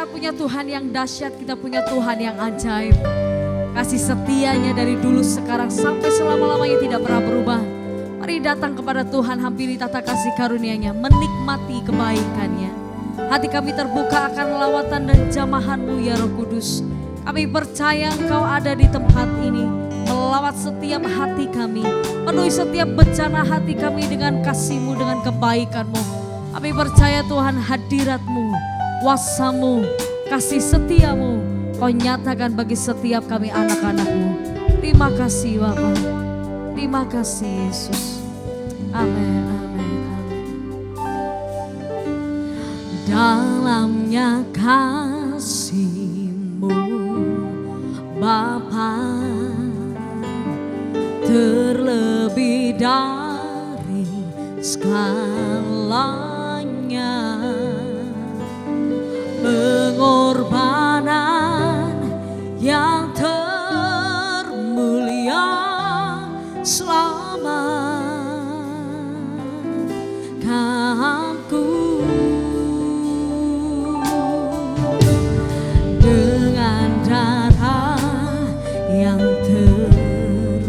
Kita punya Tuhan yang dahsyat, kita punya Tuhan yang ajaib. Kasih setianya dari dulu sekarang sampai selama-lamanya tidak pernah berubah. Mari datang kepada Tuhan, hampiri tata kasih karunia-Nya, menikmati kebaikan-Nya. Hati kami terbuka akan lawatan dan jamahan-Mu ya Roh Kudus. Kami percaya Engkau ada di tempat ini, melawat setiap hati kami, penuhi setiap bencana hati kami dengan kasih-Mu, dengan kebaikan-Mu. Kami percaya Tuhan, hadirat-Mu, kuasa-Mu, kasih setia-Mu, Kau nyatakan bagi setiap kami anak-anak-Mu. Terima kasih Bapa, terima kasih Yesus. Amin, amin, amin. Dalamnya kasih-Mu Bapa, terlebih dari segalanya, pengorbanan yang termulia selamatkanku. Dengan darah yang tercurah,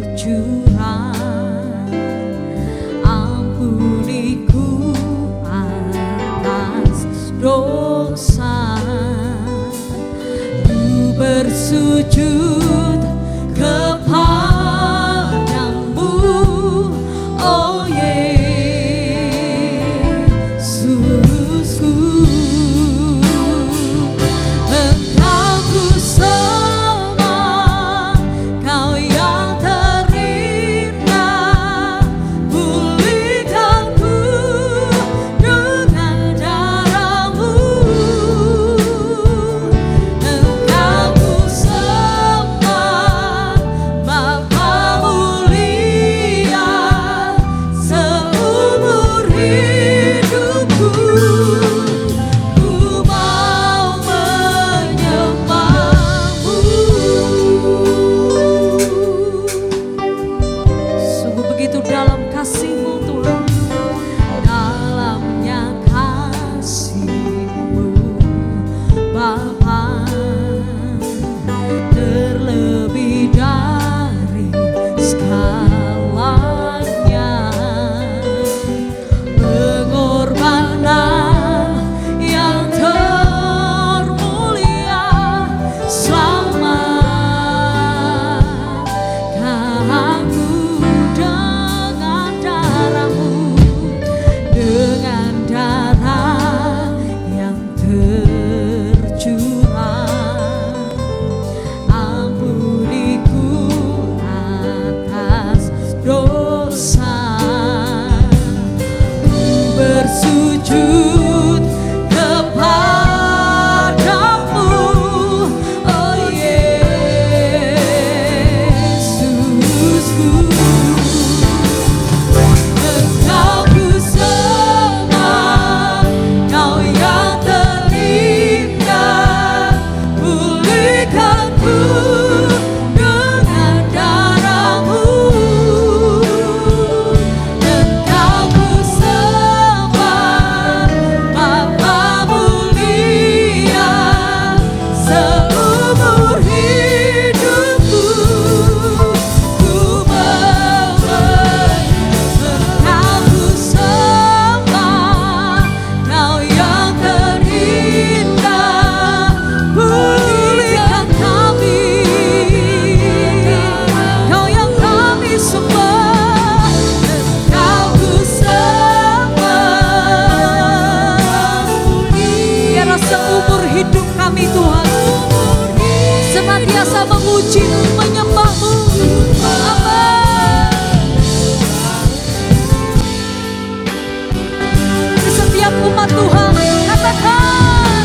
ampuniku atas dosa. Ku bersujud kepadamu, oh Yesusku. Engkau ku sembah, Kau yang terindah. Pulihkanku dengan darah-Mu. Engkau ku sembah, Bapa mulia, seumur hidupku. Ku mau menyembah-Mu. Sungguh begitu dalam kasih-Mu Tuhan, dalamnya kasih-Mu Bapa, terlebih dari segalanya, pengorbanan yang termulia selamatkanku. Dengan darah-Mu, dengan darah yang tercurah, ampuniku atas dosa. Ku bersujud kepadamu, oh Yesusku. Engkau ku sembah, Kau yang terindah. Pulihkanku dengan darah-Mu. Engkau ku sembah, Bapa mulia, seumur hidupku. Ku Engkau ku sembah, Kau yang terindah. Pulihkan kami, Kau yang kami sembah. Engkau ku sembah. Biarlah seumur hidup kami Tuhan senantiasa memuji, menyembah-Mu. Di setiap umat Tuhan katakan,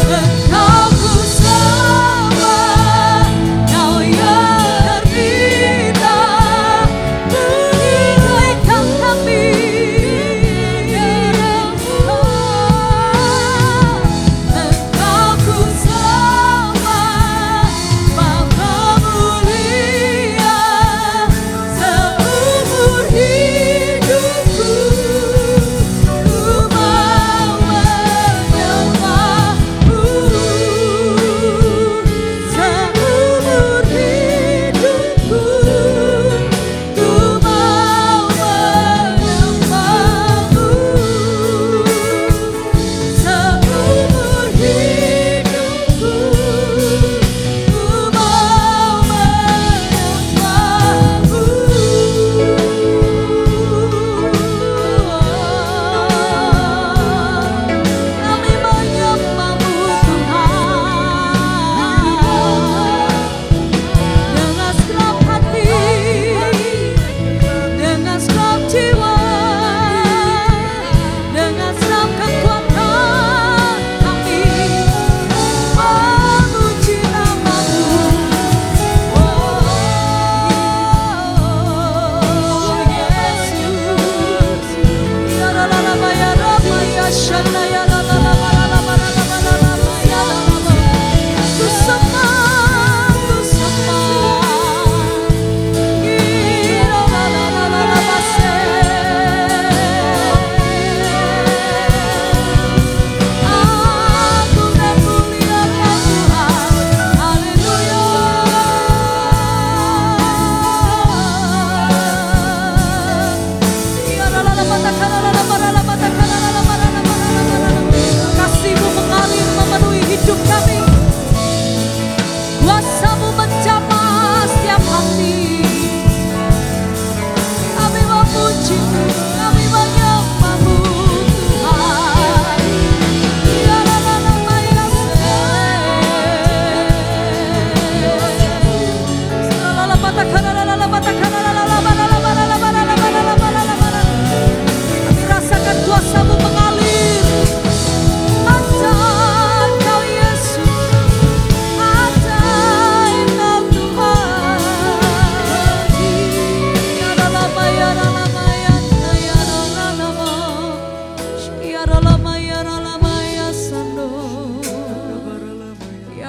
Engkau ku sembah, Kau yang terindah. Pulihkan kami, Engkau ku sembah, Bapa mulia.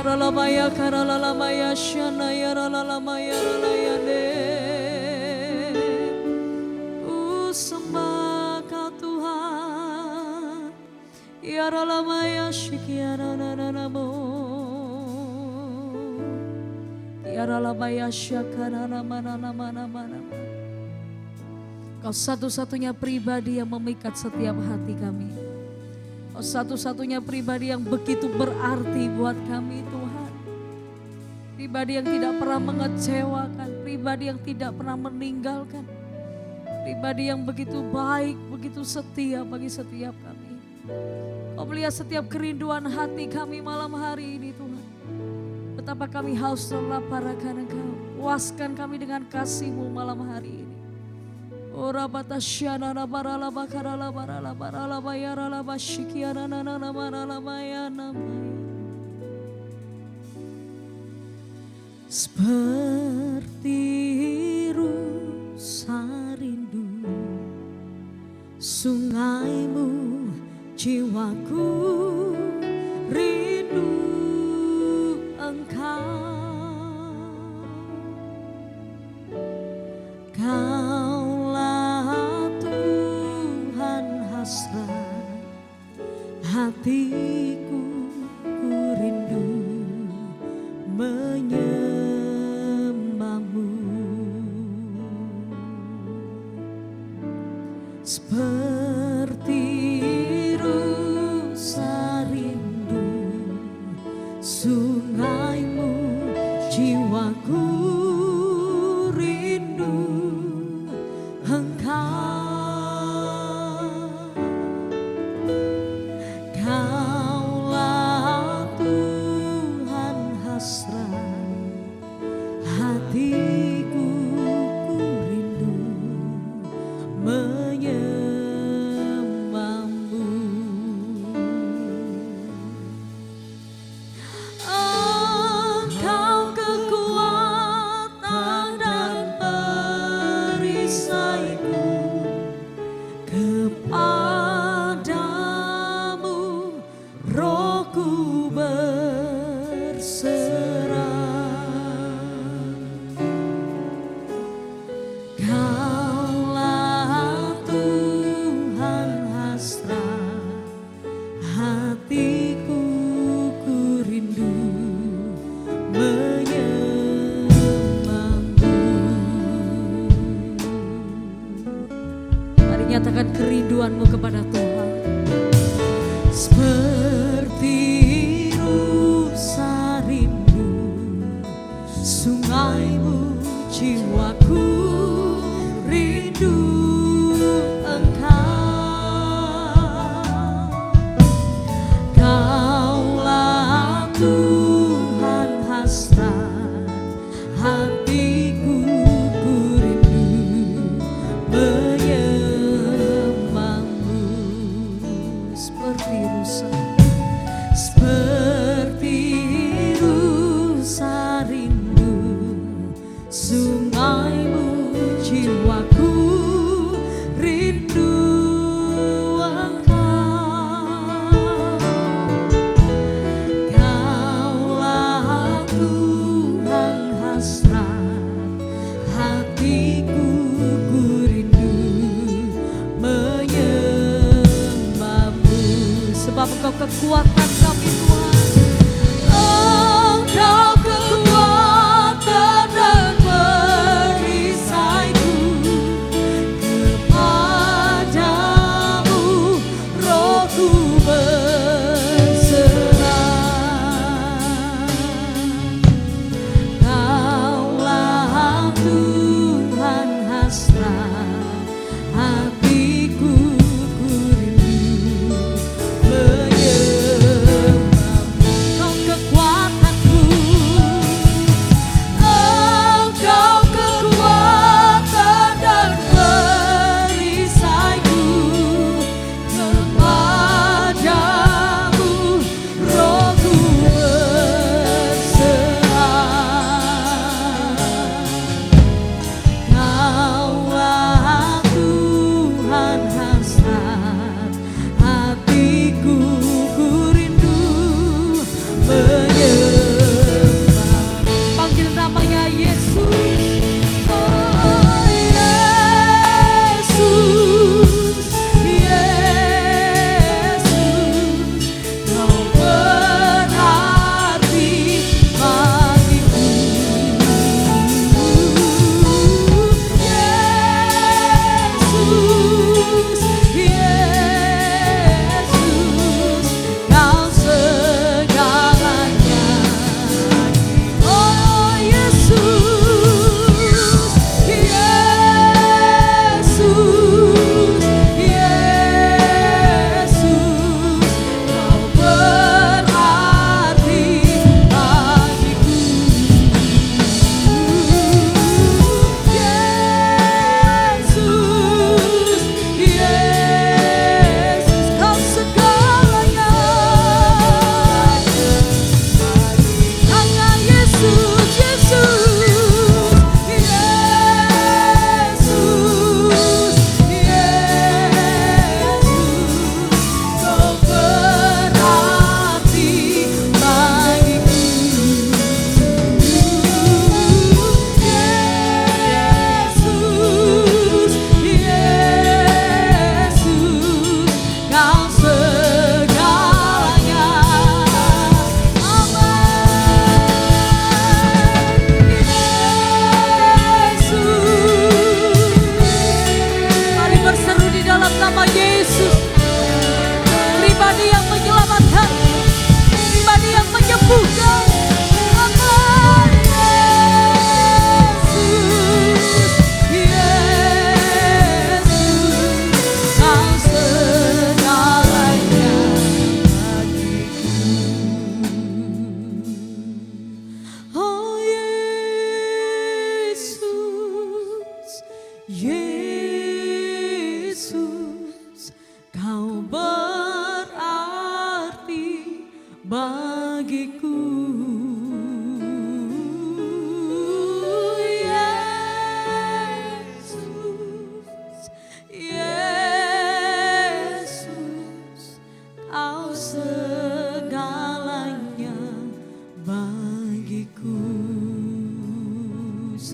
Aralamaya karalalamaya shana yaralamaya ralayane. Sembah Kau Tuhan. Yaralamaya shikiarananamo. Yaralamaya shakaranamanamanamana. Kau satu-satunya pribadi yang memikat setiap hati kami. Kau satu-satunya pribadi yang begitu berarti buat kami Tuhan. Pribadi yang tidak pernah mengecewakan, pribadi yang tidak pernah meninggalkan. Pribadi yang begitu baik, begitu setia bagi setiap kami. Kau melihat setiap kerinduan hati kami malam hari ini Tuhan. Betapa kami haus dan lapar akan Engkau. Puaskan kami dengan kasih-Mu malam hari ini. Ora batasyana barala bakarala barala barala bayarala basyikiana nana barala bayana maya. Seperti rusa rindu sungaimu, jiwaku rindu Engkau. Kaulah Tuhan hasrat hatiku, ku rindu menyembah-Mu. Seperti rusa rindu sungaimu, jiwaku rindu Engkau. Kaulah Tuhan hasrat hatiku, ku rindu menyembah-Mu. Oh,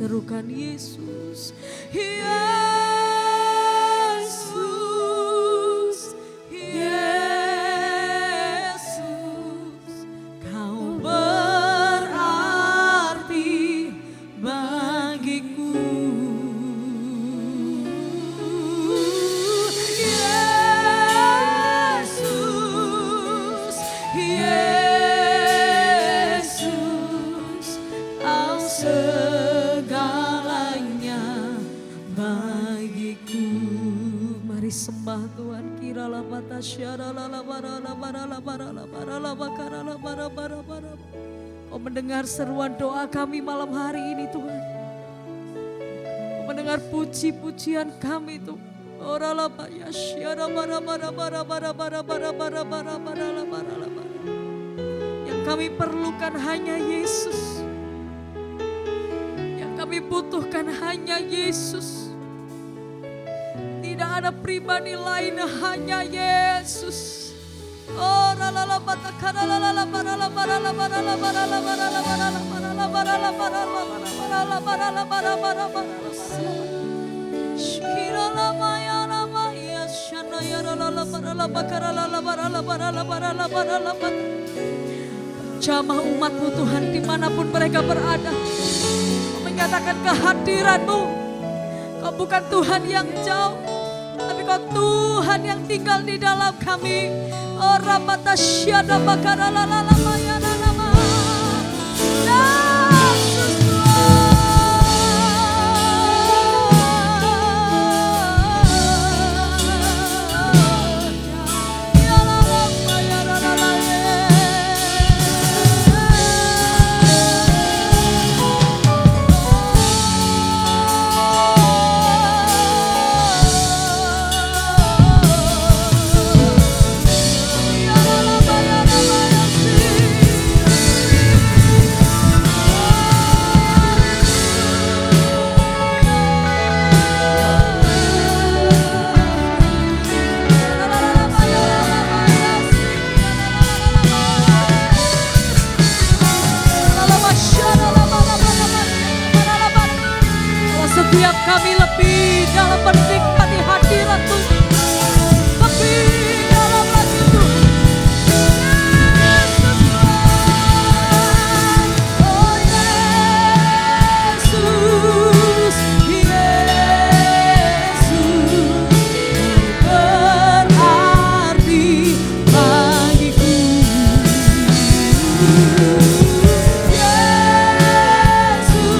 Serukan Yesus, Yesus, Yesus, Kau berarti bagiku. Yesus, Yesus, Kau segalanya bagiku. Mari sembah Tuhan. Kiralah mata syarala bara bara bara bara bara bara bara. Kau mendengar seruan doa kami malam hari ini Tuhan. Kau mendengar puji-pujian kami Tuhan. Orala ya syara bara bara bara bara bara bara bara bara bara bara. Yang kami perlukan hanya Yesus. Yang kami butuhkan hanya Yesus. Tidak ada pribadi lain, hanya Yesus. Oh, la la la bata kana la la la bara la bara la bara la bara la bara la bara la bara la bara la bara la bara la bara la bara bara bara. Shira la maya la maya shana ya la la bara la bakara la bara la bara la bara la bara la bara. Jamah umat-Mu Tuhan dimanapun mereka berada, menyatakan kehadiran-Mu. Kau bukan Tuhan yang jauh, tapi Kau Tuhan yang tinggal di dalam kami. Oh rabata syada bakara la la la maya la la ma. Yesus Tuhan. Ya la la maya la la la. Setiap kami lebih dalam menikmati hadirat Tuhan, lebih dalam lagi Tuhan. Oh Yesus, Yesus, berarti bagiku. Yesus,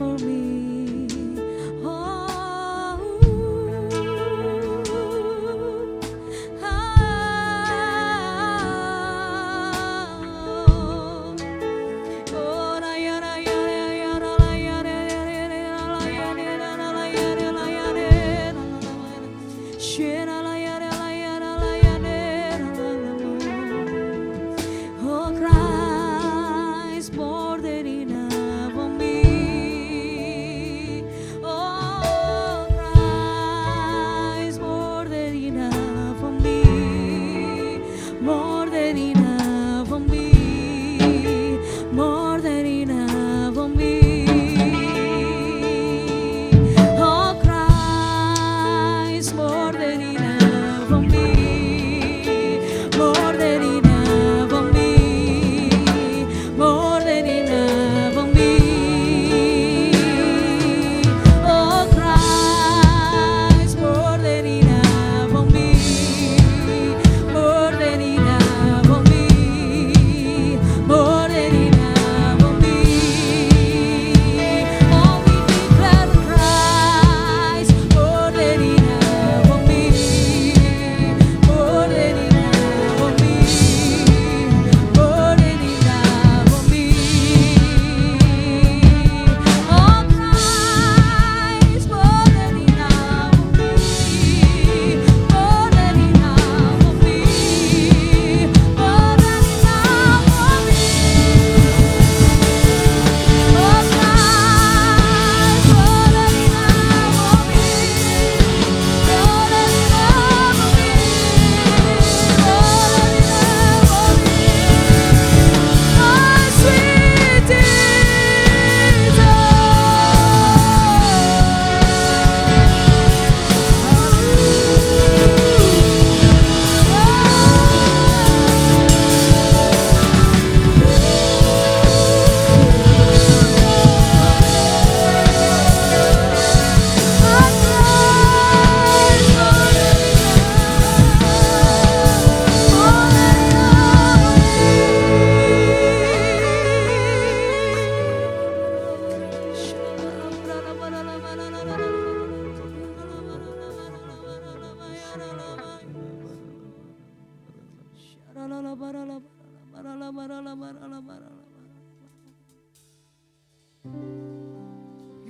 for me.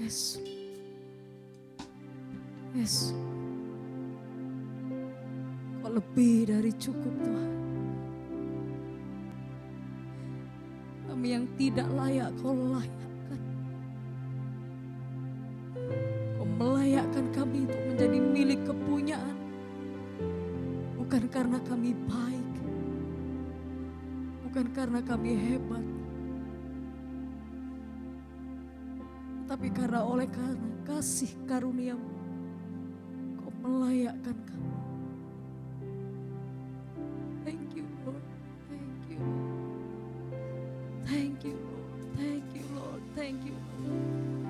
Yes. Yes. Kau lebih dari cukup Tuhan. Kami yang tidak layak Kau layakkan. Kau melayakkan kami untuk menjadi milik kepunyaan. Bukan karena kami baik. Bukan karena kami hebat. Tapi karena kasih karunia-Mu, Kau melayakkan kami. Thank you Lord, thank you Lord. Thank you Lord, thank you Lord, thank you Lord.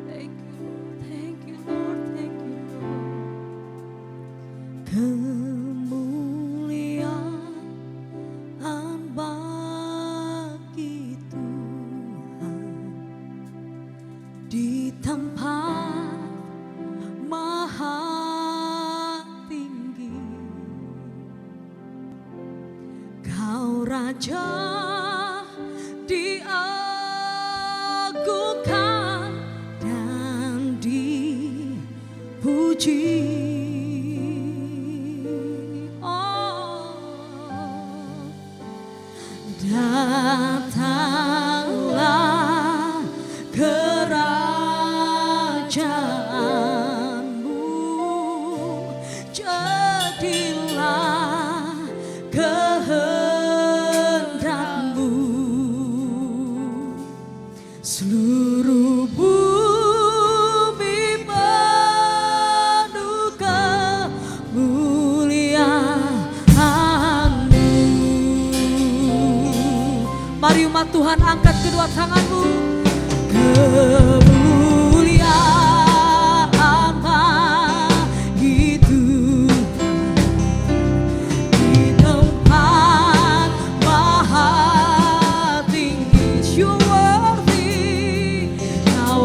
Thank you Lord, thank you Lord, thank you Lord. Kemuliaan bagi Tuhan di tempat maha tinggi. Kau Raja diagungkan dan dipuji. Oh, datanglah kerajaanmu, jadilah kehendakmu. Seluruh bumi penuh kemuliaan-Mu. Mari umat Tuhan angkat kedua tanganmu. Kemuliaan bagi Tuhan di tempat maha tinggi. You worthy, Kau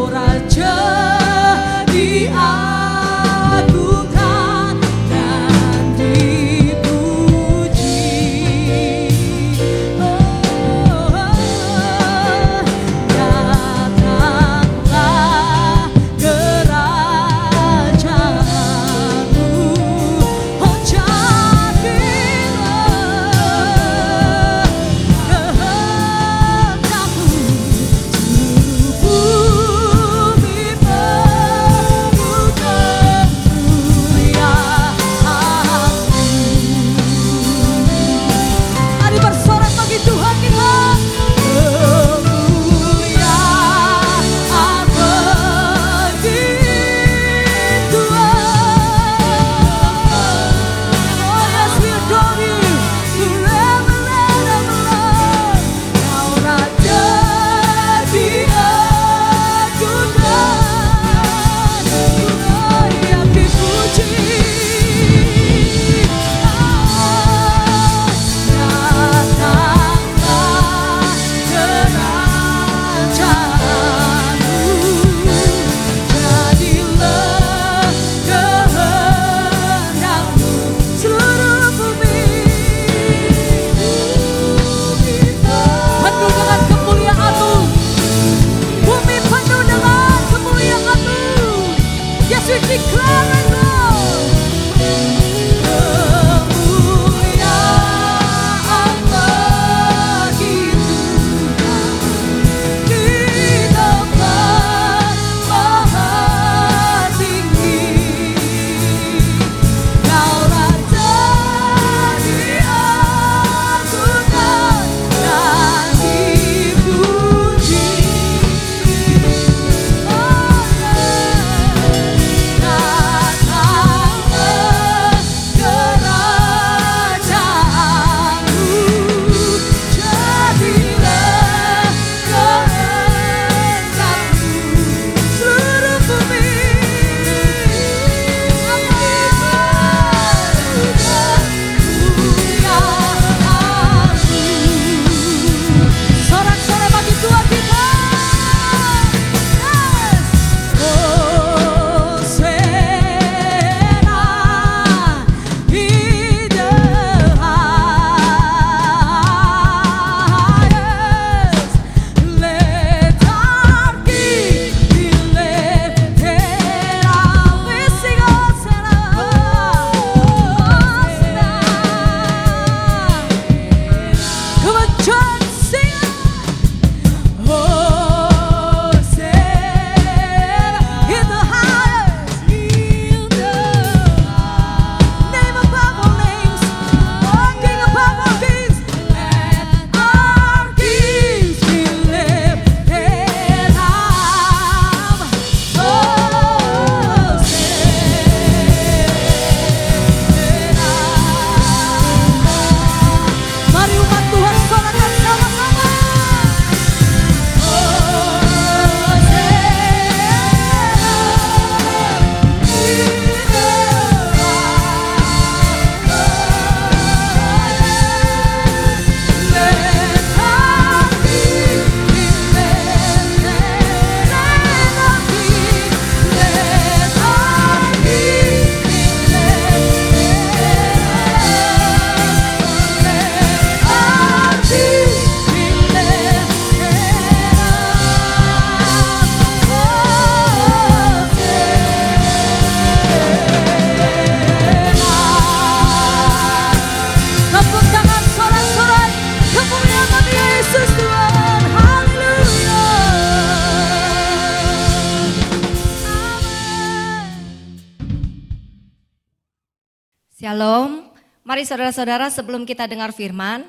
Shalom. Mari saudara-saudara, sebelum kita dengar firman,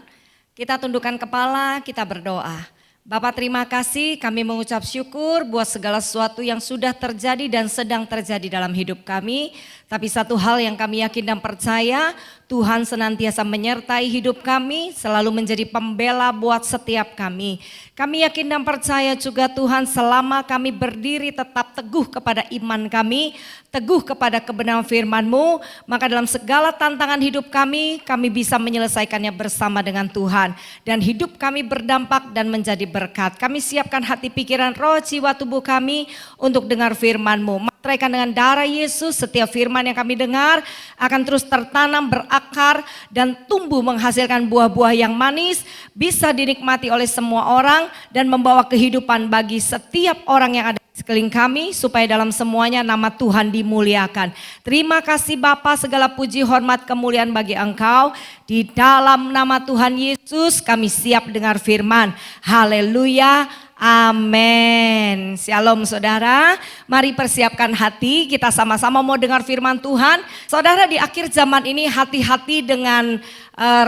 kita tundukkan kepala, kita berdoa. Bapa, terima kasih, kami mengucap syukur buat segala sesuatu yang sudah terjadi dan sedang terjadi dalam hidup kami. Tapi satu hal yang kami yakin dan percaya, Tuhan senantiasa menyertai hidup kami, selalu menjadi pembela buat setiap kami. Kami yakin dan percaya juga Tuhan, selama kami berdiri tetap teguh kepada iman kami, teguh kepada kebenaran firman-Mu, maka dalam segala tantangan hidup kami bisa menyelesaikannya bersama dengan Tuhan. Dan hidup kami berdampak dan menjadi berkat. Kami siapkan hati, pikiran, roh, jiwa, tubuh kami untuk dengar firman-Mu. Materaikan dengan darah Yesus, setiap firman yang kami dengar akan terus tertanam, berakar, dan tumbuh menghasilkan buah-buah yang manis, bisa dinikmati oleh semua orang, dan membawa kehidupan bagi setiap orang yang ada di sekeliling kami, supaya dalam semuanya nama Tuhan dimuliakan. Terima kasih Bapa, segala puji, hormat, kemuliaan bagi Engkau. Di dalam nama Tuhan Yesus kami siap dengar firman. Haleluya. Amin. Shalom saudara. Mari persiapkan hati, kita sama-sama mau dengar firman Tuhan. Saudara, di akhir zaman ini hati-hati dengan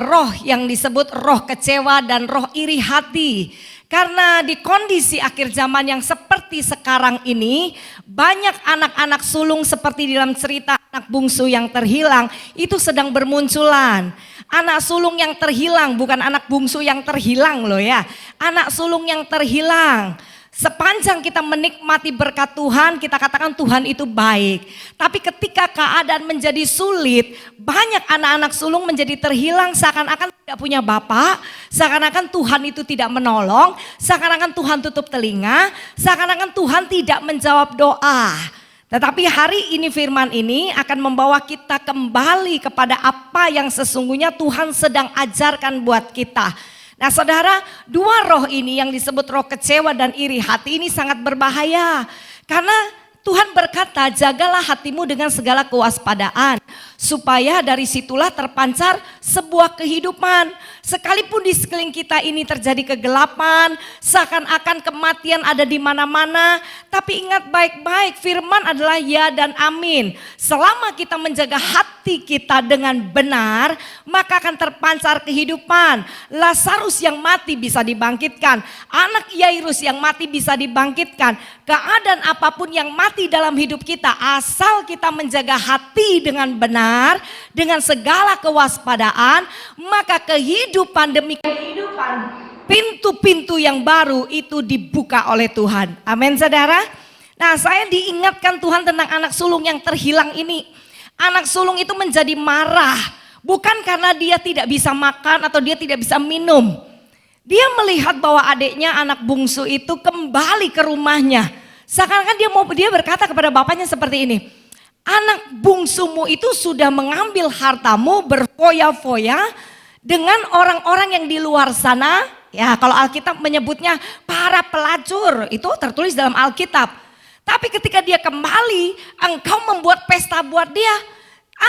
roh yang disebut roh kecewa dan roh iri hati. Karena di kondisi akhir zaman yang seperti sekarang ini, banyak anak-anak sulung seperti di dalam cerita anak bungsu yang terhilang itu sedang bermunculan. Anak sulung yang terhilang, bukan anak bungsu yang terhilang loh ya. Anak sulung yang terhilang. Sepanjang kita menikmati berkat Tuhan, kita katakan Tuhan itu baik. Tapi ketika keadaan menjadi sulit, banyak anak-anak sulung menjadi terhilang, seakan-akan tidak punya bapak, seakan-akan Tuhan itu tidak menolong, seakan-akan Tuhan tutup telinga, seakan-akan Tuhan tidak menjawab doa. Tetapi hari ini firman ini akan membawa kita kembali kepada apa yang sesungguhnya Tuhan sedang ajarkan buat kita. Nah saudara, dua roh ini yang disebut roh kecewa dan iri hati ini sangat berbahaya. Karena Tuhan berkata, jagalah hatimu dengan segala kewaspadaan, supaya dari situlah terpancar sebuah kehidupan. Sekalipun di sekeliling kita ini terjadi kegelapan, seakan-akan kematian ada di mana-mana, tapi ingat baik-baik, firman adalah ya dan amin. Selama kita menjaga hati kita dengan benar, maka akan terpancar kehidupan. Lazarus yang mati bisa dibangkitkan, anak Yairus yang mati bisa dibangkitkan. Keadaan apapun yang mati dalam hidup kita, asal kita menjaga hati dengan benar, dengan segala kewaspadaan, maka kehidupan demi kehidupan, pintu-pintu yang baru itu dibuka oleh Tuhan. Amin saudara. Nah, saya diingatkan Tuhan tentang anak sulung yang terhilang ini. Anak sulung itu menjadi marah, bukan karena dia tidak bisa makan atau dia tidak bisa minum. Dia melihat bahwa adiknya anak bungsu itu kembali ke rumahnya. Seakan-akan dia berkata kepada bapaknya seperti ini, anak bungsumu itu sudah mengambil hartamu berfoya-foya dengan orang-orang yang di luar sana. Ya, kalau Alkitab menyebutnya para pelacur, itu tertulis dalam Alkitab. Tapi ketika dia kembali, engkau membuat pesta buat dia.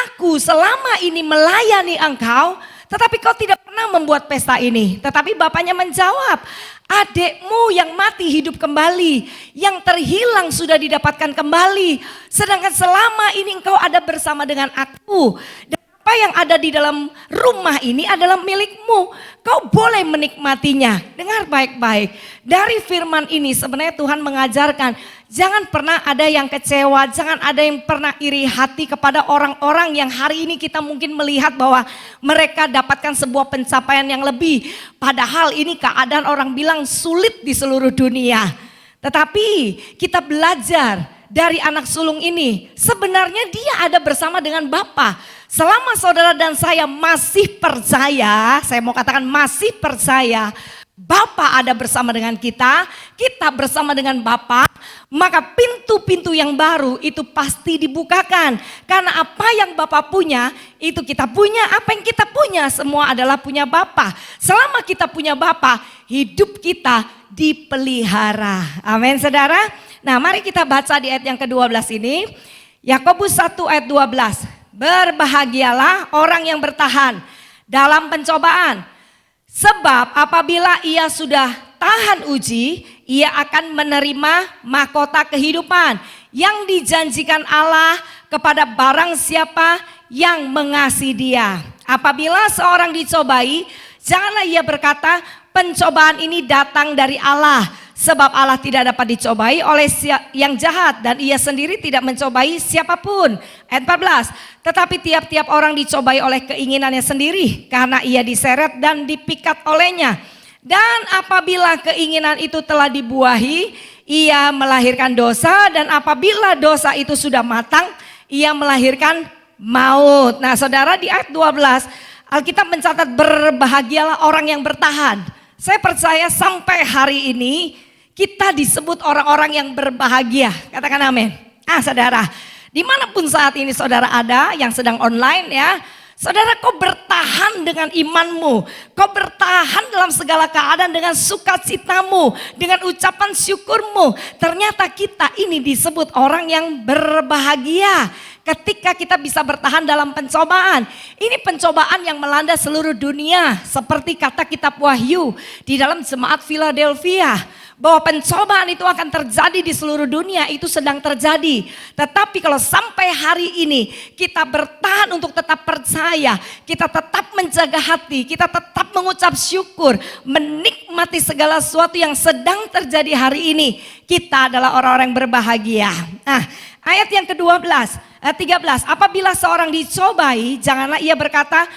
Aku selama ini melayani engkau, tetapi kau tidak pernah membuat pesta ini. Tetapi bapaknya menjawab, adikmu yang mati hidup kembali, yang terhilang sudah didapatkan kembali. Sedangkan selama ini engkau ada bersama dengan aku. Dan apa yang ada di dalam rumah ini adalah milikmu. Kau boleh menikmatinya. Dengar baik-baik. Dari firman ini sebenarnya Tuhan mengajarkan, jangan pernah ada yang kecewa, jangan ada yang pernah iri hati kepada orang-orang yang hari ini kita mungkin melihat bahwa mereka dapatkan sebuah pencapaian yang lebih. Padahal ini keadaan orang bilang sulit di seluruh dunia. Tetapi kita belajar dari anak sulung ini, sebenarnya dia ada bersama dengan Bapa. Selama saudara dan saya masih percaya, saya mau katakan masih percaya, Bapa ada bersama dengan kita bersama dengan Bapa, maka pintu-pintu yang baru itu pasti dibukakan. Karena apa yang Bapa punya, itu kita punya. Apa yang kita punya, semua adalah punya Bapa. Selama kita punya Bapa, hidup kita dipelihara. Amin saudara. Nah mari kita baca di ayat yang ke-12 ini. Yakobus 1 ayat 12. Berbahagialah orang yang bertahan dalam pencobaan. Sebab apabila ia sudah tahan uji, ia akan menerima mahkota kehidupan yang dijanjikan Allah kepada barang siapa yang mengasihi dia. Apabila seorang dicobai, janganlah ia berkata, pencobaan ini datang dari Allah. Sebab Allah tidak dapat dicobai oleh yang jahat dan ia sendiri tidak mencobai siapapun. Ayat 14, tetapi tiap-tiap orang dicobai oleh keinginannya sendiri karena ia diseret dan dipikat olehnya. Dan apabila keinginan itu telah dibuahi, ia melahirkan dosa, dan apabila dosa itu sudah matang, ia melahirkan maut. Nah saudara, di ayat 12 Alkitab mencatat berbahagialah orang yang bertahan. Saya percaya sampai hari ini kita disebut orang-orang yang berbahagia. Katakan amin. Saudara, dimanapun saat ini saudara ada yang sedang online ya, saudara, kau bertahan dengan imanmu, kau bertahan dalam segala keadaan dengan sukacitamu, dengan ucapan syukurmu. Ternyata kita ini disebut orang yang berbahagia ketika kita bisa bertahan dalam pencobaan. Ini pencobaan yang melanda seluruh dunia, seperti kata kitab Wahyu di dalam jemaat Philadelphia, bahwa pencobaan itu akan terjadi di seluruh dunia, itu sedang terjadi. Tetapi kalau sampai hari ini kita bertahan untuk tetap percaya, kita tetap menjaga hati, kita tetap mengucap syukur, menikmati segala sesuatu yang sedang terjadi hari ini, kita adalah orang-orang yang berbahagia. Nah, ayat yang ke-12, 13, apabila seorang dicobai, janganlah ia berkata,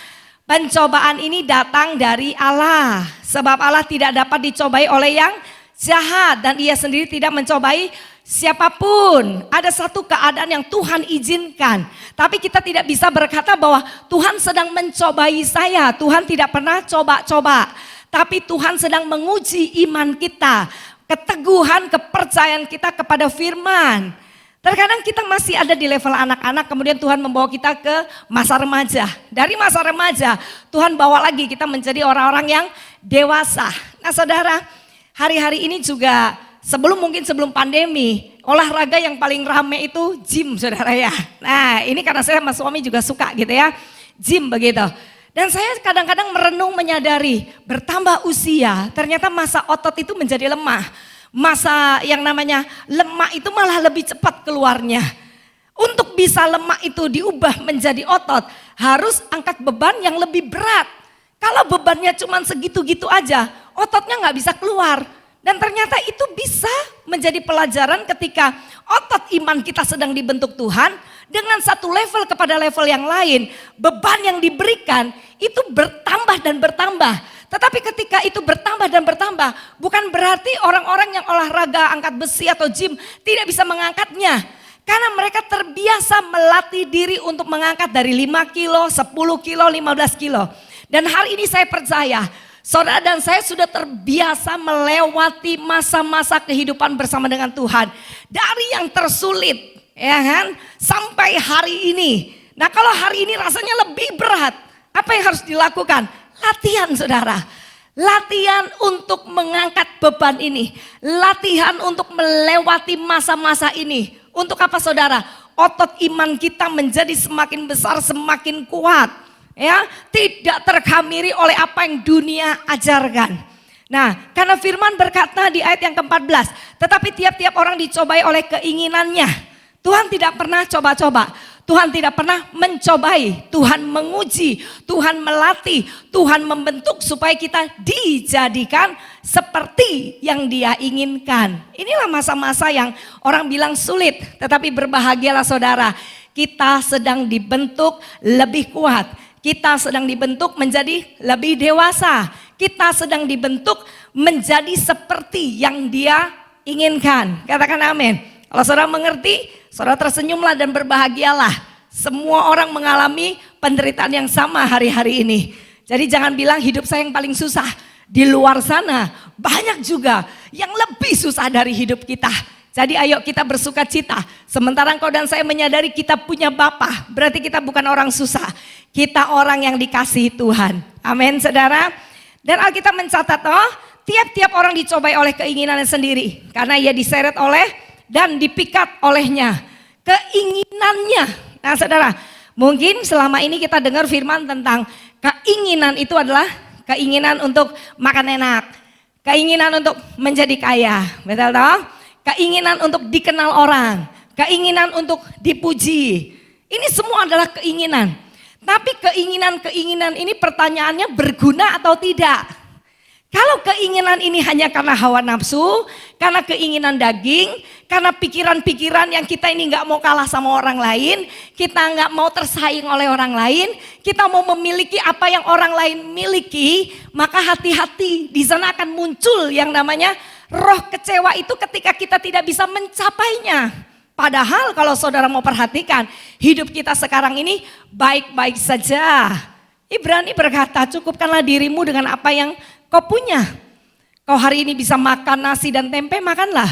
pencobaan ini datang dari Allah. Sebab Allah tidak dapat dicobai oleh yang jahat dan ia sendiri tidak mencobai siapapun. Ada satu keadaan yang Tuhan izinkan, tapi kita tidak bisa berkata bahwa Tuhan sedang mencobai saya. Tuhan tidak pernah coba-coba, tapi Tuhan sedang menguji iman kita, keteguhan, kepercayaan kita kepada firman. Terkadang kita masih ada di level anak-anak, kemudian Tuhan membawa kita ke masa remaja. Dari masa remaja Tuhan bawa lagi kita menjadi orang-orang yang dewasa. Nah saudara, hari-hari ini juga mungkin sebelum pandemi, olahraga yang paling rame itu gym saudara ya. Nah ini karena saya sama suami juga suka gitu ya, gym begitu. Dan saya kadang-kadang merenung menyadari bertambah usia ternyata masa otot itu menjadi lemah. Masa yang namanya lemak itu malah lebih cepat keluarnya. Untuk bisa lemak itu diubah menjadi otot harus angkat beban yang lebih berat. Kalau bebannya cuma segitu-gitu aja, ototnya nggak bisa keluar. Dan ternyata itu bisa menjadi pelajaran ketika otot iman kita sedang dibentuk Tuhan dengan satu level kepada level yang lain. Beban yang diberikan itu bertambah dan bertambah. Tetapi ketika itu bertambah dan bertambah, bukan berarti orang-orang yang olahraga angkat besi atau gym tidak bisa mengangkatnya. Karena mereka terbiasa melatih diri untuk mengangkat dari 5 kilo, 10 kilo, 15 kilo. Dan hari ini saya percaya, saudara dan saya sudah terbiasa melewati masa-masa kehidupan bersama dengan Tuhan. Dari yang tersulit, ya kan, sampai hari ini. Nah kalau hari ini rasanya lebih berat, apa yang harus dilakukan? Latihan saudara, latihan untuk mengangkat beban ini, latihan untuk melewati masa-masa ini. Untuk apa saudara? Otot iman kita menjadi semakin besar, semakin kuat. Ya, tidak terkhamiri oleh apa yang dunia ajarkan. Nah, karena firman berkata di ayat yang ke-14, tetapi tiap-tiap orang dicobai oleh keinginannya. Tuhan tidak pernah coba-coba. Tuhan tidak pernah mencobai, Tuhan menguji, Tuhan melatih, Tuhan membentuk supaya kita dijadikan seperti yang Dia inginkan. Inilah masa-masa yang orang bilang sulit, tetapi berbahagialah saudara. Kita sedang dibentuk lebih kuat, kita sedang dibentuk menjadi lebih dewasa, kita sedang dibentuk menjadi seperti yang Dia inginkan. Katakan amin. Kalau saudara mengerti, saudara tersenyumlah dan berbahagialah. Semua orang mengalami penderitaan yang sama hari-hari ini. Jadi jangan bilang hidup saya yang paling susah. Di luar sana banyak juga yang lebih susah dari hidup kita. Jadi ayo kita bersuka cita. Sementara engkau dan saya menyadari kita punya Bapa, berarti kita bukan orang susah. Kita orang yang dikasihi Tuhan. Amin saudara. Dan Alkitab mencatat, tiap-tiap orang dicobai oleh keinginannya sendiri. Karena ia diseret oleh dan dipikat olehnya, keinginannya. Nah saudara, mungkin selama ini kita dengar firman tentang keinginan itu adalah keinginan untuk makan enak, keinginan untuk menjadi kaya, betul toh? Keinginan untuk dikenal orang, keinginan untuk dipuji. Ini semua adalah keinginan. Tapi keinginan-keinginan ini pertanyaannya berguna atau tidak? Kalau keinginan ini hanya karena hawa nafsu, karena keinginan daging, karena pikiran-pikiran yang kita ini nggak mau kalah sama orang lain, kita nggak mau tersaing oleh orang lain, kita mau memiliki apa yang orang lain miliki, maka hati-hati, di sana akan muncul yang namanya roh kecewa itu ketika kita tidak bisa mencapainya. Padahal kalau saudara mau perhatikan, hidup kita sekarang ini baik-baik saja. Ibrani berkata, cukupkanlah dirimu dengan apa yang kau punya. Kau hari ini bisa makan nasi dan tempe, makanlah.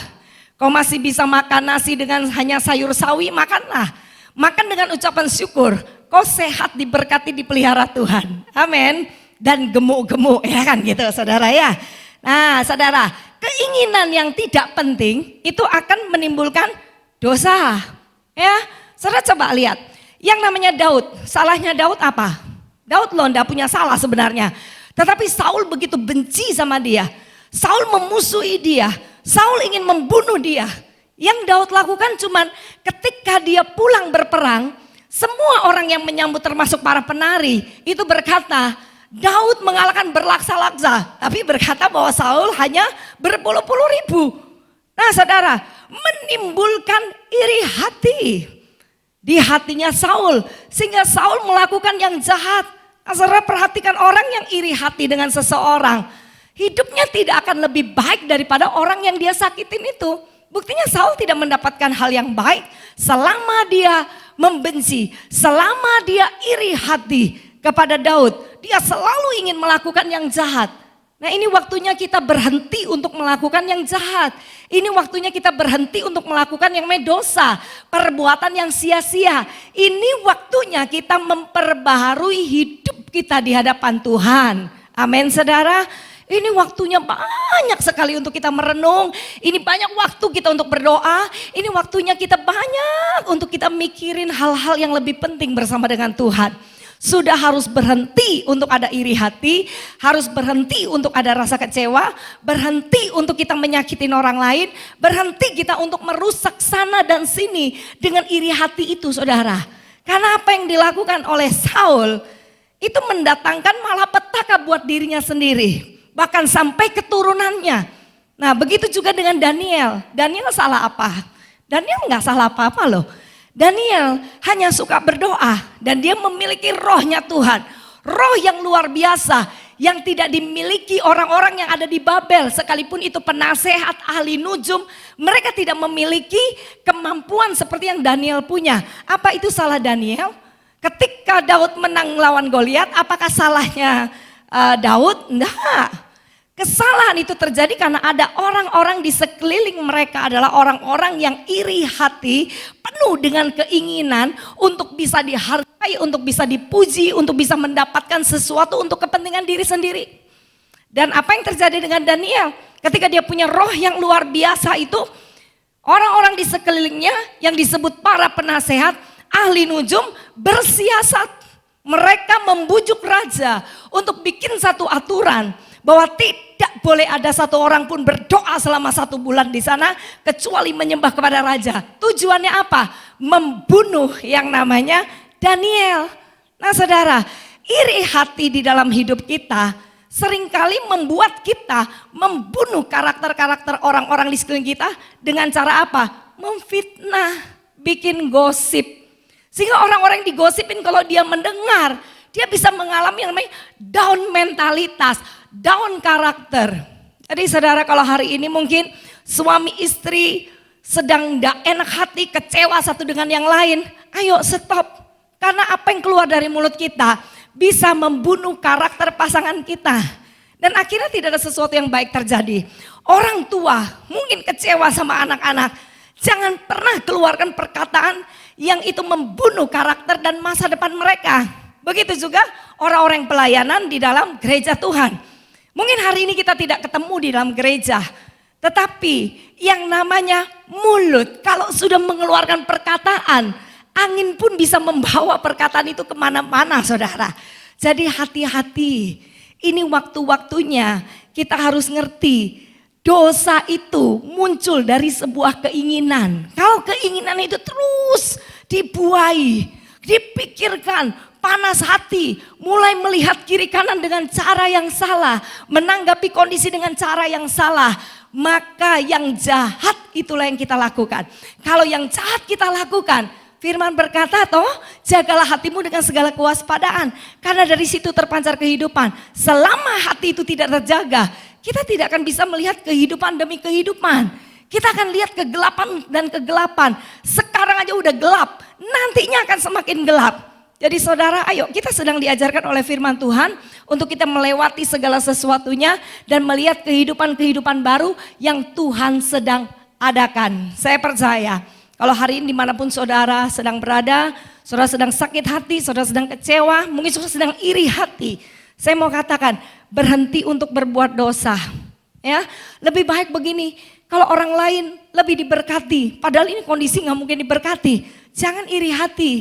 Kau masih bisa makan nasi dengan hanya sayur sawi, makanlah. Makan dengan ucapan syukur. Kau sehat, diberkati, dipelihara Tuhan. Amin. Dan gemuk-gemuk, ya kan gitu saudara ya. Nah saudara, keinginan yang tidak penting itu akan menimbulkan dosa. Ya, saudara coba lihat. Yang namanya Daud, salahnya Daud apa? Daud loh enggak punya salah sebenarnya. Tetapi Saul begitu benci sama dia. Saul memusuhi dia. Saul ingin membunuh dia. Yang Daud lakukan cuman ketika dia pulang berperang, semua orang yang menyambut termasuk para penari itu berkata, Daud mengalahkan berlaksa-laksa. Tapi berkata bahwa Saul hanya berpuluh-puluh ribu. Nah saudara, menimbulkan iri hati di hatinya Saul. Sehingga Saul melakukan yang jahat. Saudara perhatikan orang yang iri hati dengan seseorang, hidupnya tidak akan lebih baik daripada orang yang dia sakitin itu. Buktinya Saul tidak mendapatkan hal yang baik selama dia membenci, selama dia iri hati kepada Daud. Dia selalu ingin melakukan yang jahat. Nah ini waktunya kita berhenti untuk melakukan yang jahat. Ini waktunya kita berhenti untuk melakukan yang dosa, perbuatan yang sia-sia. Ini waktunya kita memperbaharui hidup kita di hadapan Tuhan. Amin saudara. Ini waktunya banyak sekali untuk kita merenung. Ini banyak waktu kita untuk berdoa. Ini waktunya kita banyak untuk kita mikirin hal-hal yang lebih penting bersama dengan Tuhan. Sudah harus berhenti untuk ada iri hati, harus berhenti untuk ada rasa kecewa, berhenti untuk kita menyakitin orang lain, berhenti kita untuk merusak sana dan sini dengan iri hati itu saudara. Karena apa yang dilakukan oleh Saul itu mendatangkan malapetaka buat dirinya sendiri, bahkan sampai keturunannya. Nah begitu juga dengan Daniel. Daniel salah apa? Daniel nggak salah apa-apa loh. Daniel hanya suka berdoa dan dia memiliki rohnya Tuhan. Roh yang luar biasa yang tidak dimiliki orang-orang yang ada di Babel. Sekalipun itu penasehat, ahli nujum, mereka tidak memiliki kemampuan seperti yang Daniel punya. Apa itu salah Daniel? Ketika Daud menang lawan Goliat, apakah salahnya Daud? Enggak. Kesalahan itu terjadi karena ada orang-orang di sekeliling mereka adalah orang-orang yang iri hati, penuh dengan keinginan untuk bisa dihargai, untuk bisa dipuji, untuk bisa mendapatkan sesuatu untuk kepentingan diri sendiri. Dan apa yang terjadi dengan Daniel? Ketika dia punya roh yang luar biasa itu, orang-orang di sekelilingnya yang disebut para penasehat, ahli nujum bersiasat. Mereka membujuk raja untuk bikin satu aturan bahwa tidak boleh ada satu orang pun berdoa selama 1 bulan di sana kecuali menyembah kepada raja. Tujuannya apa? Membunuh yang namanya Daniel. Nah saudara, iri hati di dalam hidup kita seringkali membuat kita membunuh karakter-karakter orang-orang di sekeliling kita dengan cara apa? Memfitnah, bikin gosip. Sehingga orang-orang yang digosipin kalau dia mendengar, dia bisa mengalami yang namanya down mentalitas, down karakter. Jadi saudara kalau hari ini mungkin suami istri sedang tidak enak hati, kecewa satu dengan yang lain, ayo stop. Karena apa yang keluar dari mulut kita bisa membunuh karakter pasangan kita. Dan akhirnya tidak ada sesuatu yang baik terjadi. Orang tua mungkin kecewa sama anak-anak. Jangan pernah keluarkan perkataan yang itu membunuh karakter dan masa depan mereka. Begitu juga orang-orang pelayanan di dalam gereja Tuhan. Mungkin hari ini kita tidak ketemu di dalam gereja. Tetapi yang namanya mulut kalau sudah mengeluarkan perkataan, angin pun bisa membawa perkataan itu kemana-mana saudara. Jadi hati-hati, ini waktu-waktunya kita harus ngerti. Dosa itu muncul dari sebuah keinginan. Kalau keinginan itu terus dibuai, dipikirkan, panas hati, mulai melihat kiri kanan dengan cara yang salah, menanggapi kondisi dengan cara yang salah, maka yang jahat itulah yang kita lakukan. Kalau yang jahat kita lakukan, firman berkata toh, jagalah hatimu dengan segala kewaspadaan, karena dari situ terpancar kehidupan. Selama hati itu tidak terjaga, kita tidak akan bisa melihat kehidupan demi kehidupan. Kita akan lihat kegelapan dan kegelapan. Sekarang aja udah gelap, nantinya akan semakin gelap. Jadi saudara, ayo kita sedang diajarkan oleh firman Tuhan untuk kita melewati segala sesuatunya dan melihat kehidupan-kehidupan baru yang Tuhan sedang adakan. Saya percaya kalau hari ini dimanapun saudara sedang berada, saudara sedang sakit hati, saudara sedang kecewa, mungkin saudara sedang iri hati. Saya mau katakan, berhenti untuk berbuat dosa. Ya, lebih baik begini, kalau orang lain lebih diberkati, padahal ini kondisi nggak mungkin diberkati. Jangan iri hati.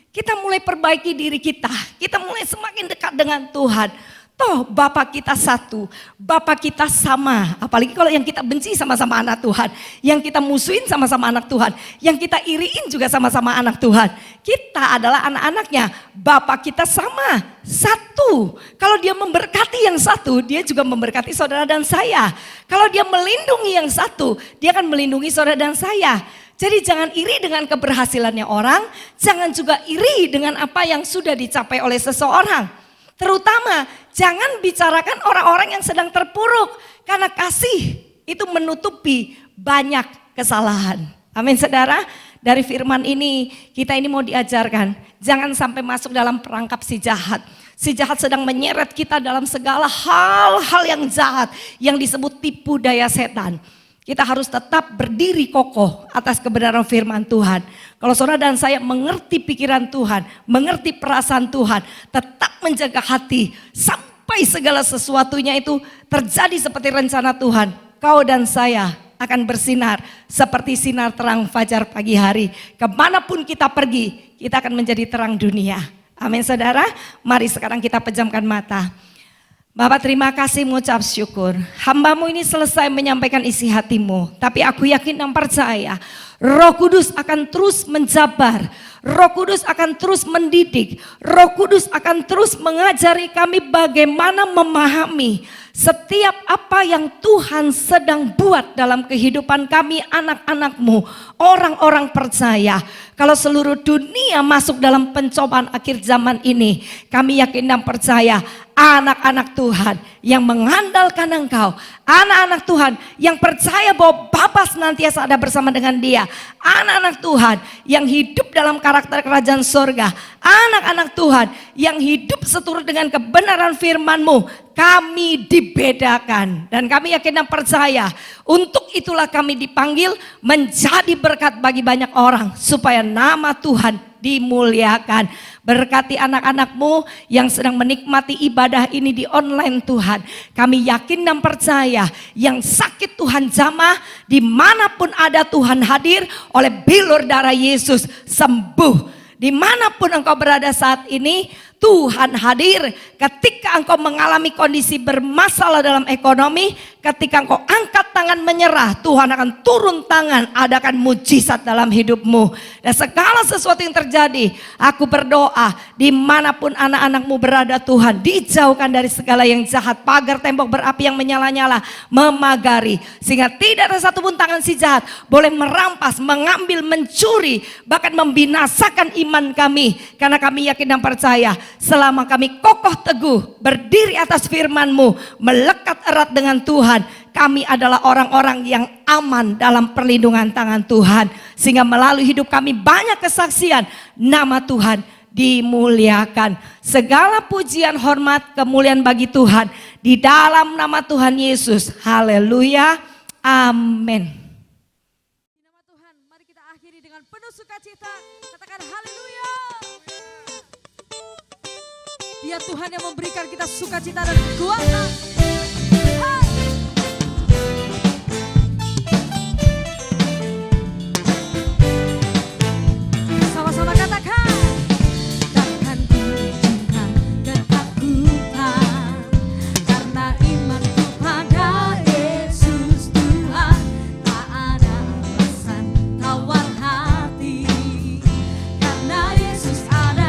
Kita mulai perbaiki diri kita mulai semakin dekat dengan Tuhan. Toh Bapa kita satu, Bapa kita sama. Apalagi kalau yang kita benci sama-sama anak Tuhan, yang kita musuhin sama-sama anak Tuhan, yang kita iriin juga sama-sama anak Tuhan. Kita adalah anak-anaknya, Bapa kita sama, satu. Kalau dia memberkati yang satu, dia juga memberkati saudara dan saya. Kalau dia melindungi yang satu, dia akan melindungi saudara dan saya. Jadi jangan iri dengan keberhasilannya orang, jangan juga iri dengan apa yang sudah dicapai oleh seseorang. Terutama jangan bicarakan orang-orang yang sedang terpuruk, karena kasih itu menutupi banyak kesalahan. Amin saudara, dari firman ini kita ini mau diajarkan, jangan sampai masuk dalam perangkap si jahat. Si jahat sedang menyeret kita dalam segala hal-hal yang jahat yang disebut tipu daya setan. Kita harus tetap berdiri kokoh atas kebenaran firman Tuhan. Kalau saudara dan saya mengerti pikiran Tuhan, mengerti perasaan Tuhan, tetap menjaga hati sampai segala sesuatunya itu terjadi seperti rencana Tuhan. Kau dan saya akan bersinar seperti sinar terang fajar pagi hari. Kemanapun kita pergi, kita akan menjadi terang dunia. Amin saudara, mari sekarang kita pejamkan mata. Bapak terima kasih, mengucap syukur. Hambamu ini selesai menyampaikan isi hatimu. Tapi aku yakin dan percaya Roh Kudus akan terus menjabar. Roh Kudus akan terus mendidik. Roh Kudus akan terus mengajari kami bagaimana memahami setiap apa yang Tuhan sedang buat dalam kehidupan kami, anak-anakmu, orang-orang percaya. Kalau seluruh dunia masuk dalam pencobaan akhir zaman ini, kami yakin dan percaya anak-anak Tuhan yang mengandalkan Engkau, anak-anak Tuhan yang percaya bahwa Bapa senantiasa ada bersama dengan dia, anak-anak Tuhan yang hidup dalam karakter kerajaan sorga, anak-anak Tuhan yang hidup seturut dengan kebenaran firman-Mu, kami dibedakan. Dan kami yakin dan percaya untuk itulah kami dipanggil menjadi berkat bagi banyak orang supaya nama Tuhan dimuliakan. Berkati anak-anak-Mu yang sedang menikmati ibadah ini di online Tuhan. Kami yakin dan percaya yang sakit Tuhan jamah, dimanapun ada Tuhan hadir, oleh bilur darah Yesus sembuh. Dimanapun engkau berada saat ini, Tuhan hadir. Ketika engkau mengalami kondisi bermasalah dalam ekonomi, ketika engkau angkat tangan menyerah, Tuhan akan turun tangan adakan mujizat dalam hidupmu. Dan segala sesuatu yang terjadi, aku berdoa dimanapun anak-anakmu berada Tuhan, dijauhkan dari segala yang jahat, pagar tembok berapi yang menyala-nyala, memagari. Sehingga tidak ada satupun tangan si jahat boleh merampas, mengambil, mencuri, bahkan membinasakan iman kami. Karena kami yakin dan percaya selama kami kokoh teguh berdiri atas firman-Mu, melekat erat dengan Tuhan, kami adalah orang-orang yang aman dalam perlindungan tangan Tuhan. Sehingga melalui hidup kami banyak kesaksian, nama Tuhan dimuliakan. Segala pujian, hormat, kemuliaan bagi Tuhan di dalam nama Tuhan Yesus. Haleluya, amin. Di nama Tuhan, mari kita akhiri dengan penuh sukacita. Katakan haleluya. Dia Tuhan yang memberikan kita sukacita dan kekuatan. Hai. Sama-sama katakan. Takkan ku cinta ketakutan, karena imanku pada Yesus Tuhan. Tak ada alasan tawar hati, karena Yesus ada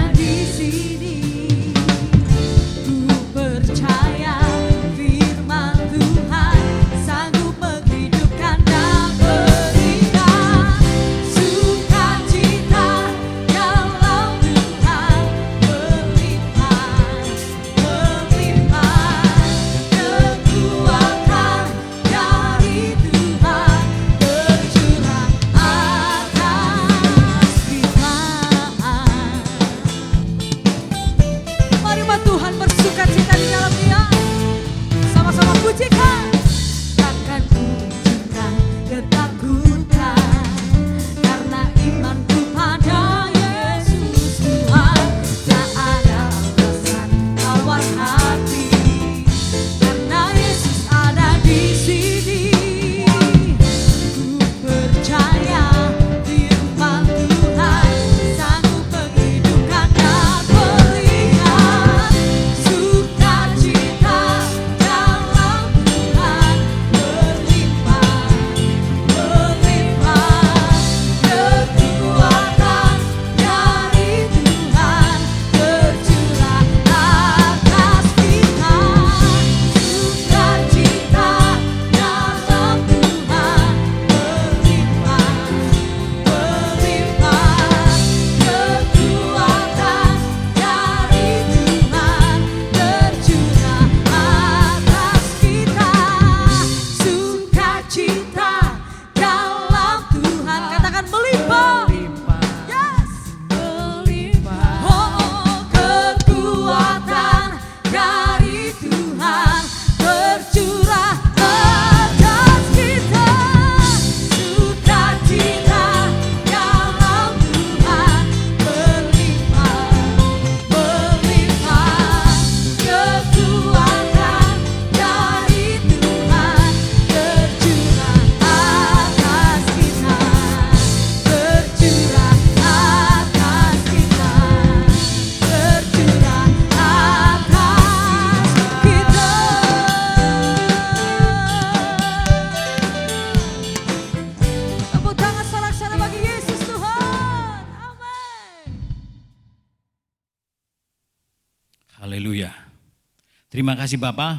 Terima kasih Bapa,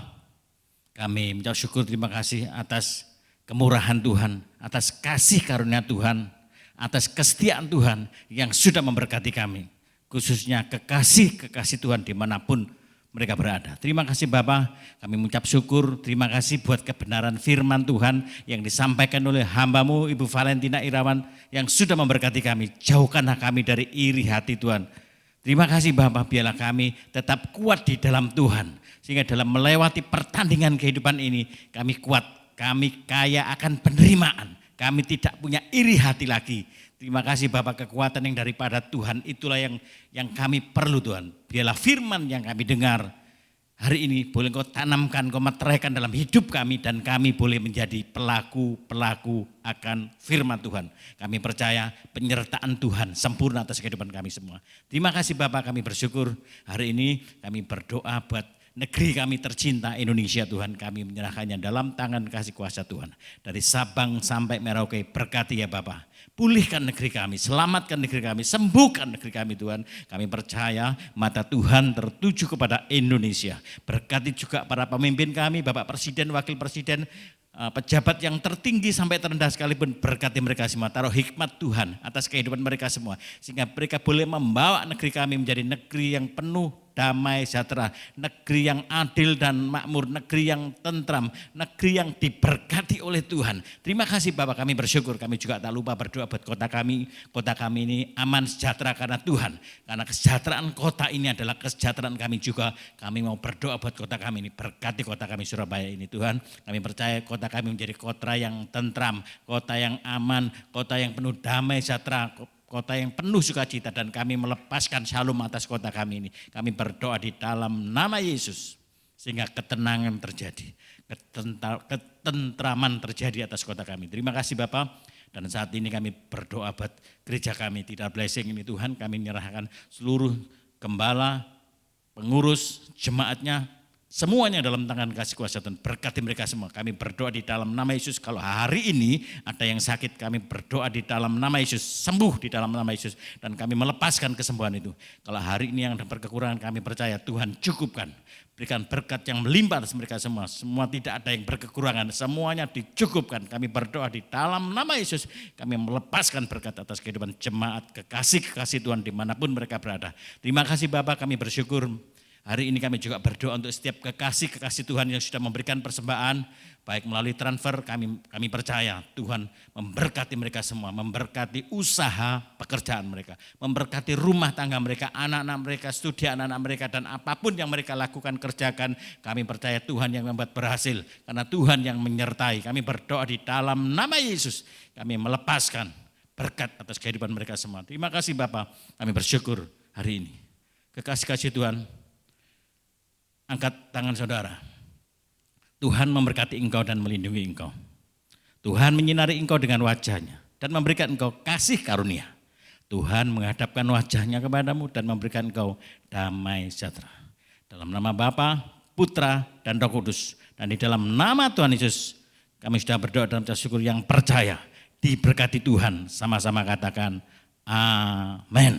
kami mengucap syukur, terima kasih atas kemurahan Tuhan, atas kasih karunia Tuhan, atas kesetiaan Tuhan yang sudah memberkati kami. Khususnya kekasih Tuhan dimanapun mereka berada. Terima kasih Bapa, kami mengucap syukur, terima kasih buat kebenaran firman Tuhan yang disampaikan oleh hamba-Mu Ibu Valentina Irawan yang sudah memberkati kami. Jauhkanlah kami dari iri hati Tuhan. Terima kasih Bapa, biarlah kami tetap kuat di dalam Tuhan. Sehingga dalam melewati pertandingan kehidupan ini kami kuat, kami kaya akan penerimaan. Kami tidak punya iri hati lagi. Terima kasih Bapak, kekuatan yang daripada Tuhan itulah yang kami perlu Tuhan. Biarlah firman yang kami dengar hari ini boleh Engkau tanamkan, Engkau meteraikan dalam hidup kami dan kami boleh menjadi pelaku akan firman Tuhan. Kami percaya penyertaan Tuhan sempurna atas kehidupan kami semua. Terima kasih Bapak, kami bersyukur hari ini kami berdoa buat negeri kami tercinta Indonesia Tuhan, kami menyerahkannya dalam tangan kasih kuasa Tuhan. Dari Sabang sampai Merauke, berkati ya Bapak. Pulihkan negeri kami, selamatkan negeri kami, sembuhkan negeri kami Tuhan. Kami percaya mata Tuhan tertuju kepada Indonesia. Berkati juga para pemimpin kami, Bapak Presiden, Wakil Presiden, pejabat yang tertinggi sampai terendah sekalipun, berkati mereka semua. Taruh hikmat Tuhan atas kehidupan mereka semua. Sehingga mereka boleh membawa negeri kami menjadi negeri yang penuh damai sejahtera, negeri yang adil dan makmur, negeri yang tentram, negeri yang diberkati oleh Tuhan. Terima kasih Bapak, kami bersyukur. Kami juga tak lupa berdoa buat kota kami. Kota kami ini aman sejahtera karena Tuhan. Karena kesejahteraan kota ini adalah kesejahteraan kami juga. Kami mau berdoa buat kota kami ini. Berkati kota kami Surabaya ini Tuhan. Kami percaya kota kami menjadi kota yang tentram, kota yang aman, kota yang penuh damai sejahtera, kota yang penuh sukacita, dan kami melepaskan shalom atas kota kami ini. Kami berdoa di dalam nama Yesus sehingga ketenangan terjadi, ketentraman terjadi atas kota kami. Terima kasih Bapak. Dan saat ini kami berdoa buat gereja kami, tidak blessing ini Tuhan. Kami menyerahkan seluruh gembala, pengurus, jemaatnya, semuanya dalam tangan kasih kuasa Tuhan. Berkati mereka semua. Kami berdoa di dalam nama Yesus. Kalau hari ini ada yang sakit, kami berdoa di dalam nama Yesus. Sembuh di dalam nama Yesus. Dan kami melepaskan kesembuhan itu. Kalau hari ini yang ada kekurangan, kami percaya Tuhan cukupkan. Berikan berkat yang melimpah atas mereka semua. Semua tidak ada yang berkekurangan. Semuanya dicukupkan. Kami berdoa di dalam nama Yesus. Kami melepaskan berkat atas kehidupan jemaat, kekasih Tuhan dimanapun mereka berada. Terima kasih Bapak, kami bersyukur. Hari ini kami juga berdoa untuk setiap kekasih Tuhan yang sudah memberikan persembahan, baik melalui transfer, kami percaya Tuhan memberkati mereka semua, memberkati usaha pekerjaan mereka, memberkati rumah tangga mereka, anak-anak mereka, studi anak-anak mereka, dan apapun yang mereka lakukan, kerjakan, kami percaya Tuhan yang membuat berhasil, karena Tuhan yang menyertai. Kami berdoa di dalam nama Yesus, kami melepaskan berkat atas kehidupan mereka semua. Terima kasih Bapak, kami bersyukur hari ini. Kekasih Tuhan, angkat tangan saudara. Tuhan memberkati engkau dan melindungi engkau. Tuhan menyinari engkau dengan wajahnya dan memberikan engkau kasih karunia. Tuhan menghadapkan wajahnya kepadamu dan memberikan engkau damai sejahtera. Dalam nama Bapa, Putra, dan Roh Kudus. Dan di dalam nama Tuhan Yesus, kami sudah berdoa dalam syukur yang percaya. Diberkati Tuhan, sama-sama katakan amin.